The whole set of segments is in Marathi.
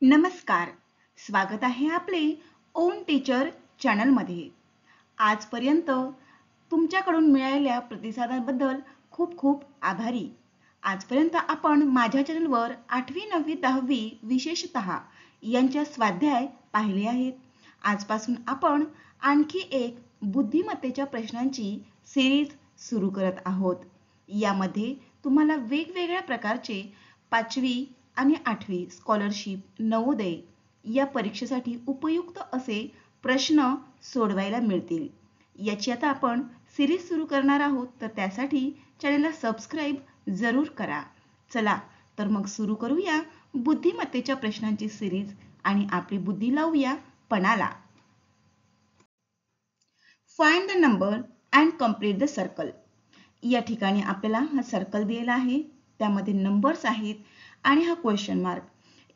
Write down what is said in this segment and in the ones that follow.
नमस्कार. स्वागत आहे आपले ओन टीचर चॅनलमध्ये. आजपर्यंत तुमच्याकडून मिळालेल्या प्रतिसादाबद्दल खूप खूप आभारी. आजपर्यंत आपण माझ्या चॅनलवर 8वी 9वी 10वी विशेषतः यांच्या स्वाध्याय पाहिले आहेत. आजपासून आपण आणखी एक बुद्धिमत्तेच्या प्रश्नांची सिरीज सुरू करत आहोत. यामध्ये तुम्हाला वेगवेगळ्या प्रकारचे 5वी आणि 8वी स्कॉलरशिप नवोदय या परीक्षेसाठी उपयुक्त असे प्रश्न सोडवायला मिळतील. याची आता आपण सिरीज सुरू करणार आहोत, तर त्यासाठी चॅनलला सबस्क्राईब जरूर करा. चला तर मग सुरू करूया बुद्धिमत्तेच्या प्रश्नांची सिरीज आणि आपली बुद्धी लावूया पणाला. Find the number and complete the circle. या ठिकाणी आपल्याला हा सर्कल दिलेला आहे, त्यामध्ये नंबर्स आहेत आणि हा क्वेश्चन मार्क.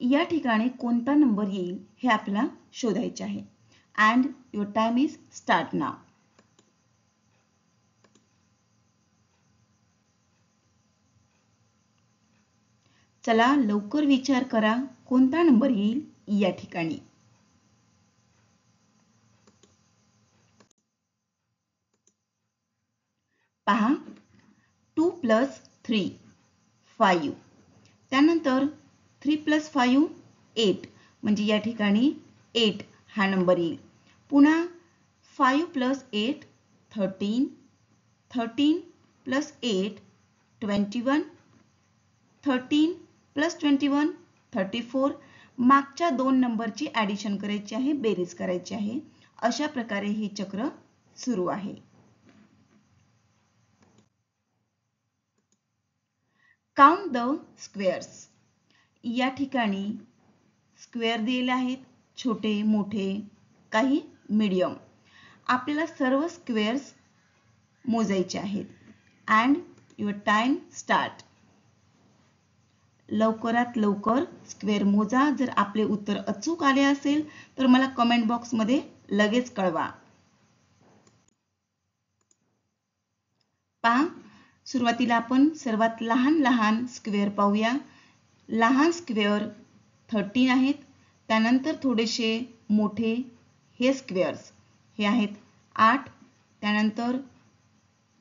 या ठिकाणी कोणता नंबर येईल हे आपल्याला शोधायचे आहे. And your time is start now. चला लवकर विचार करा, कोणता नंबर येईल या ठिकाणी. पहा, 2 + 3 5. त्यानंतर 3 + 5 8, म्हणजे या ठिकाणी 8 हा नंबर येईल. पुन्हा 5 + 8 13, 13 + 8 21, 13 + 21 34. मागच्या दोन नंबरची ॲडिशन करायची आहे, बेरीज करायची आहे. अशा प्रकारे हे चक्र सुरू आहे. Count the squares. या ठिकाणी स्क्वेअर दिलेले आहेत, छोटे मोठे काही मीडियम. आपल्याला सर्व स्क्वेअर्स मोजायचे आहेत. And your time start. लवकरात लवकर स्क्वेअर मोजा. जर आपले उत्तर अचूक आले असेल तर मला कमेंट बॉक्समध्ये लगेच कळवा. पहा, सुरुवातीला आपण सर्वात लहान लहान स्क्वेअर पाहूया. लहान स्क्वेअर 13 आहेत. त्यानंतर थोडेसे मोठे हे स्क्वेअर्स हे आहेत 8. त्यानंतर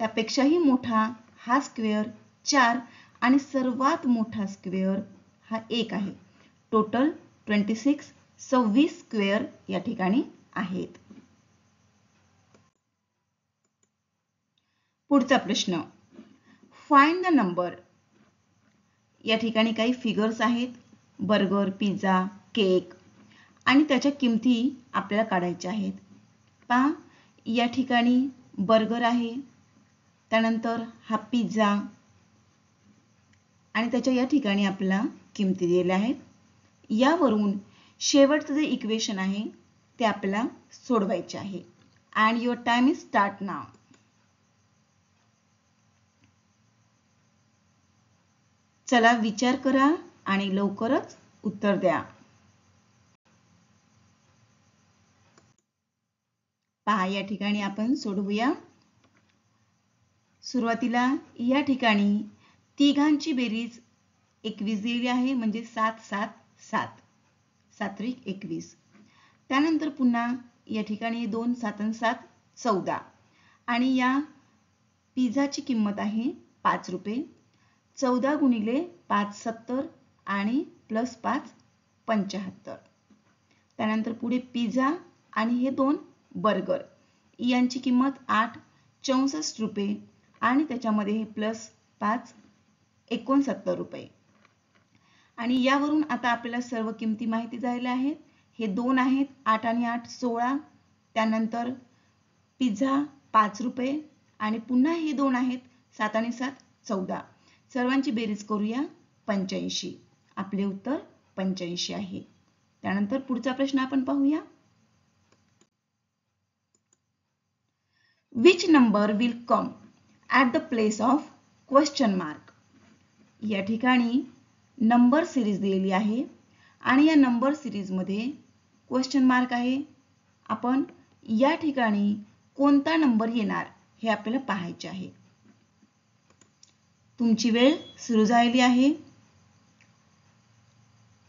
त्यापेक्षाही मोठा हा स्क्वेअर 4 आणि सर्वात मोठा स्क्वेअर हा 1 आहे. टोटल 26 स्क्वेअर या ठिकाणी आहेत. पुढचा प्रश्न, फाइंड द नंबर. या ठिकाणी काही फिगर्स आहेत, बर्गर, पिझ्झा, केक, आणि त्याच्या किमती आपल्याला काढायच्या आहेत. पहा, या ठिकाणी बर्गर आहे, त्यानंतर हा पिझ्झा, आणि त्याच्या या ठिकाणी आपल्याला किमती दिलेल्या आहेत. यावरून शेवटचं जे इक्वेशन आहे ते आपल्याला सोडवायचे आहे. And your time is start now. चला विचार करा आणि लवकरच उत्तर द्या. पहा, या ठिकाणी आपण सोडवूया. सुरुवातीला या ठिकाणी तिघांची बेरीज 21 दिलेली आहे, म्हणजे 7 7 7, 7 21. त्यानंतर पुन्हा या ठिकाणी 2 7 7 14, आणि या पिझ्झाची किंमत आहे 5 रुपये. 14 गुणिले 5 70 आणि +5 75. त्यानंतर पुढे पिझ्झा आणि हे 2 बर्गर यांची किंमत 8 64 रुपये, आणि त्याच्यामध्ये हे +5 69 रुपये. आणि यावरून आता आपल्याला सर्व किमती माहिती झालेल्या आहेत. हे 2 आहेत, 8 आणि 8 16. त्यानंतर पिझ्झा 5 रुपये, आणि पुन्हा हे 2 आहेत, 7 आणि 7 14. सर्वांची बेरीज करूया, 85. आपले उत्तर 85 आहे. त्यानंतर पुढचा प्रश्न आपण पाहूया. Which number will come at the place of question mark. या ठिकाणी नंबर सिरीज दिलेली आहे, आणि या नंबर सिरीजमध्ये क्वेश्चन मार्क आहे. आपण या ठिकाणी कोणता नंबर येणार हे आपल्याला पाहायचे आहे. तुमची वेळ सुरू झालेली आहे.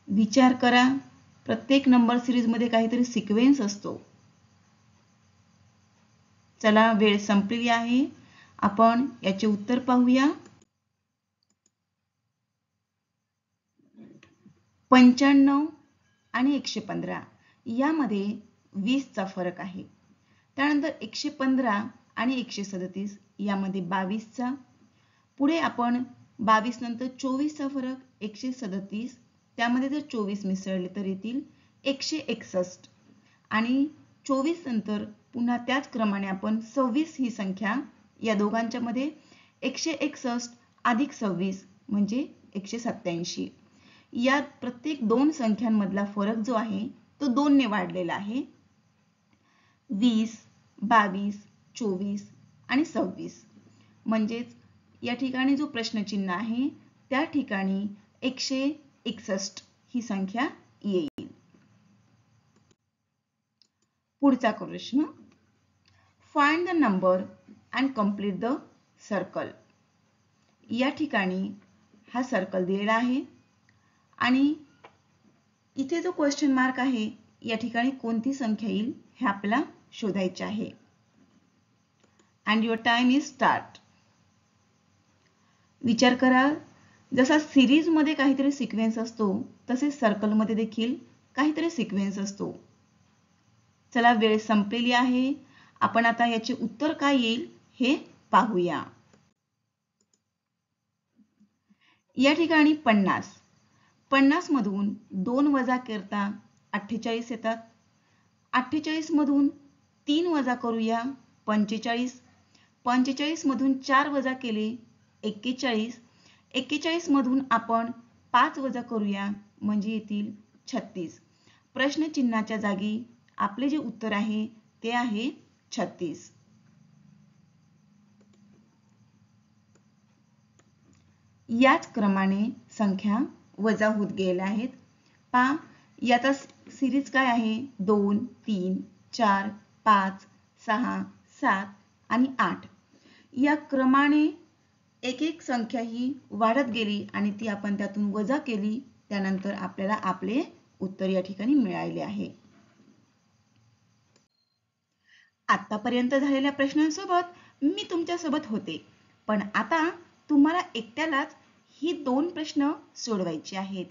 विचार करा, प्रत्येक नंबर सिरीज मध्ये काहीतरी सिक्वेन्स असतो. चला, वेळ संपलेली आहे. आपण याचे उत्तर पाहूया. 95 आणि 115 यामध्ये 20 चा फरक आहे. त्यानंतर 115 आणि 137 यामध्ये 22 चा. पुढे आपण 22 नंतर 24 चा फरक 137, त्यामध्ये जर 24 मिसळले तर येतील 161 आणि 24 नंतर पुन्हा त्याच क्रमाने आपण 26 ही संख्या या दोघांच्या मध्ये 161 अधिक 26 म्हणजे 187. या प्रत्येक दोन संख्यांमधला फरक जो आहे तो 2 ने वाढलेला आहे. 20, 22, 24 आणि 26 म्हणजेच या ठिकाणी जो प्रश्नचिन्ह आहे त्या ठिकाणी 161 ही संख्या येईल. पुढचा प्रश्न, find the number and complete the circle. या ठिकाणी हा सर्कल दिलेला आहे आणि इथे जो क्वेश्चन मार्क आहे या ठिकाणी कोणती संख्या येईल हे आपल्याला शोधायचे आहे. And your time is start. विचार करा, जसा सिरीज मध्ये काहीतरी सिक्वेन्स असतो तसे सर्कल मध्ये देखील काहीतरी सिक्वेन्स असतो. चला, वेळ संपलेली आहे. आपण आता याचे उत्तर काय येईल हे पाहूया. या ठिकाणी 50 मधून 2 वजा करता 48 येतात. 48 मधून 3 वजा करूया 45. 45 मधून 4 वजा केले 41. 41 मधून आपण 5 वजा करूया म्हणजे येतील 36. प्रश्नचिन्हाच्या जागी आपले जे उत्तर आहे ते आहे 36. याच क्रमाने संख्या वजा होत गेल्या आहेत. पहा, याचा सिरीज काय आहे, 2, 3, 4, 5, 6, 7 आणि 8. या क्रमाने एक एक संख्या ही वाढत गेली आणि ती आपण त्यातून वजा केली, त्यानंतर आपल्याला आपले उत्तर या ठिकाणी मिळाले आहे. आतापर्यंत झालेल्या प्रश्नांसोबत मी तुमच्या सोबत होते, पण आता तुम्हाला एकट्यालाच ही 2 प्रश्न सोडवायचे आहेत.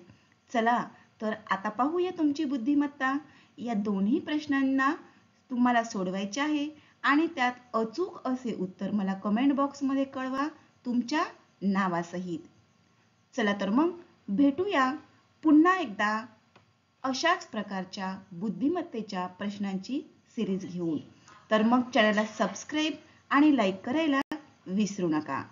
चला तर आता पाहूया तुमची बुद्धिमत्ता. या दोन्ही प्रश्नांना तुम्हाला सोडवायचे आहे आणि त्यात अचूक असे उत्तर मला कमेंट बॉक्समध्ये कळवा तुमच्या नावासहित. चला तर मग भेटूया पुन्हा एकदा अशाच प्रकारच्या बुद्धिमत्तेच्या प्रश्नांची सिरीज घेऊन. तर मग चॅनलला सबस्क्राईब आणि लाईक करायला विसरू नका.